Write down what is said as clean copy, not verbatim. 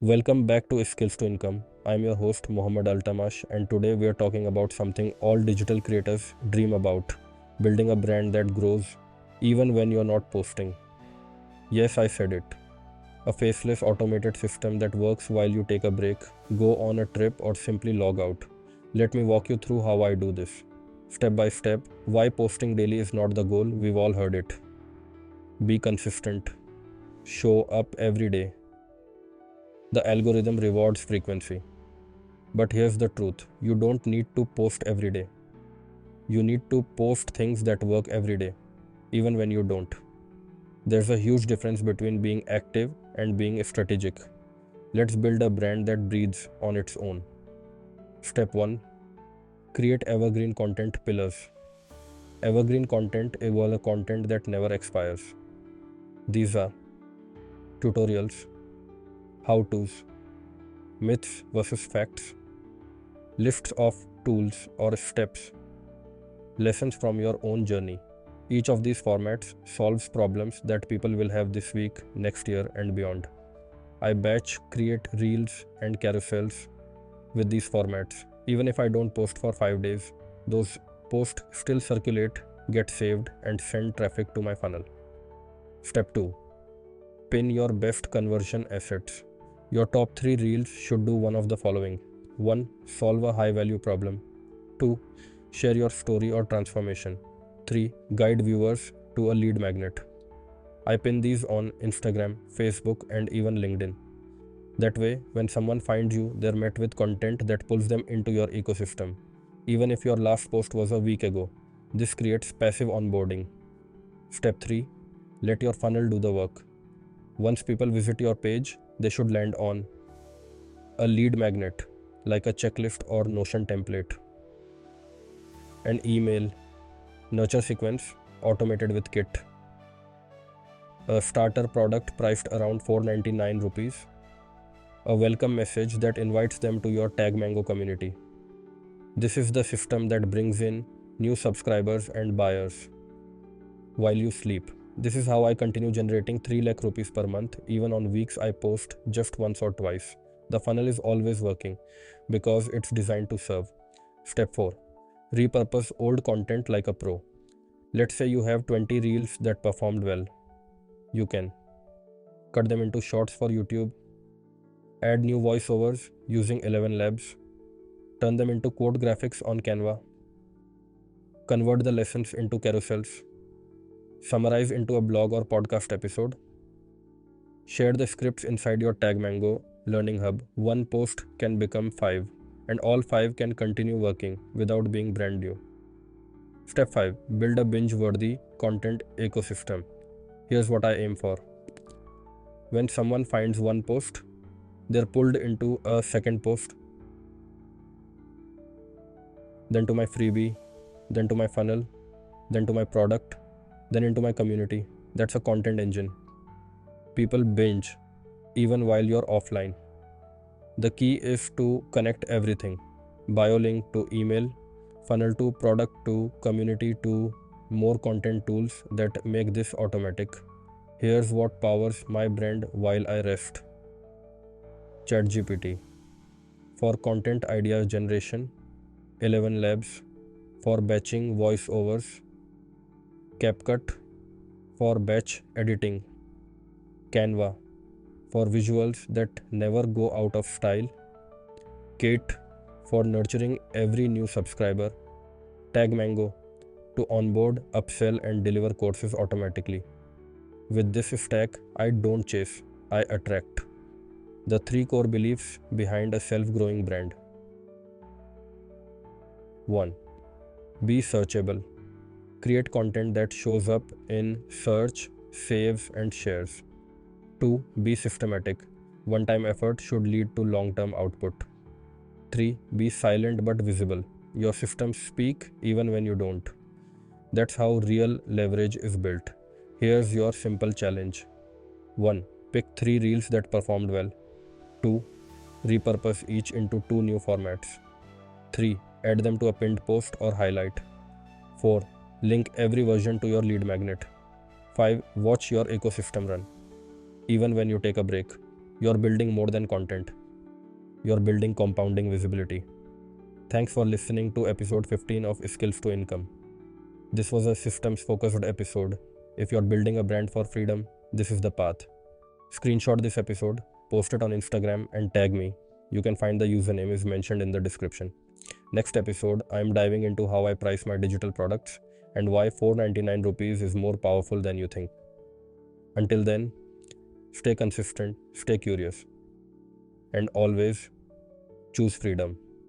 Welcome back to Skills to Income. I'm your host Mohammad Altamash, and today we are talking about something all digital creators dream about: building a brand that grows even when you're not posting. Yes, I said it. A faceless automated system that works while you take a break, go on a trip, or simply log out. Let me walk you through how I do this. Step by step, why posting daily is not the goal, we've all heard it. Be consistent, show up every day. The algorithm rewards frequency. But here's the truth, you don't need to post every day. You need to post things that work every day, even when you don't. There's a huge difference between being active and being strategic. Let's build a brand that breathes on its own. Step 1: Create evergreen content pillars. Evergreen content equals a content that never expires. These are tutorials, how to's, myths versus facts, lists of tools or steps, lessons from your own journey. Each of these formats solves problems that people will have this week, next year, and beyond. I batch create reels and carousels with these formats. Even if I don't post for 5 days, those posts still circulate, get saved, and send traffic to my funnel. Step 2: Pin your best conversion assets. Your top 3 reels should do one of the following: 1. Solve a high value problem. 2. Share your story or transformation. 3. Guide viewers to a lead magnet. I pin these on Instagram, Facebook, and even LinkedIn. That way, when someone finds you, they're met with content that pulls them into your ecosystem. Even if your last post was a week ago, this creates passive onboarding. Step 3: Let your funnel do the work. Once people visit your page, they should land on a lead magnet, like a checklist or Notion template, an email, nurture sequence automated with Kit, a starter product priced around 499 rupees, a welcome message that invites them to your Tag Mango community. This is the system that brings in new subscribers and buyers while you sleep. This is how I continue generating 3 lakh rupees per month, even on weeks I post just once or twice. The funnel is always working because it's designed to serve. Step 4: Repurpose old content like a pro. Let's say you have 20 reels that performed well. You can cut them into shorts for YouTube, add new voiceovers using 11 Labs, turn them into quote graphics on Canva, convert the lessons into carousels, summarize into a blog or podcast episode, share the scripts inside your Tag Mango Learning Hub. One post can become 5, and all 5 can continue working without being brand new. Step 5: Build a binge worthy content ecosystem. Here's what I aim for. When someone finds one post, they're pulled into a second post, then to my freebie, then to my funnel, then to my product, then into my community. That's a content engine. People binge even while you're offline. The key is to connect everything: bio link to email, funnel to product to community to more content tools that make this automatic. Here's what powers my brand while I rest: ChatGPT for content idea generation, 11 Labs for batching voiceovers, CapCut for batch editing, Canva for visuals that never go out of style, Kate for nurturing every new subscriber, Tag Mango to onboard, upsell, and deliver courses automatically. With this stack, I don't chase, I attract. The 3 core beliefs behind a self growing brand. 1. Be searchable. Create content that shows up in search, saves, and shares. 2. Be systematic. One time effort should lead to long term output. 3. Be silent but visible. Your systems speak even when you don't. That's how real leverage is built. Here's your simple challenge: 1. Pick 3 reels that performed well. 2. Repurpose each into 2 new formats. 3. Add them to a pinned post or highlight. 4. Link every version to your lead magnet. 5. Watch your ecosystem run, even when you take a break. You're building more than content, you're building compounding visibility. Thanks for listening to episode 15 of Skills to Income. This was a systems focused episode. If you're building a brand for freedom, this is the path. Screenshot this episode, post it on Instagram, and tag me. You can find the username is mentioned in the description. Next episode, I am diving into how I price my digital products and why 499 rupees is more powerful than you think. Until then, stay consistent, stay curious, and always choose freedom.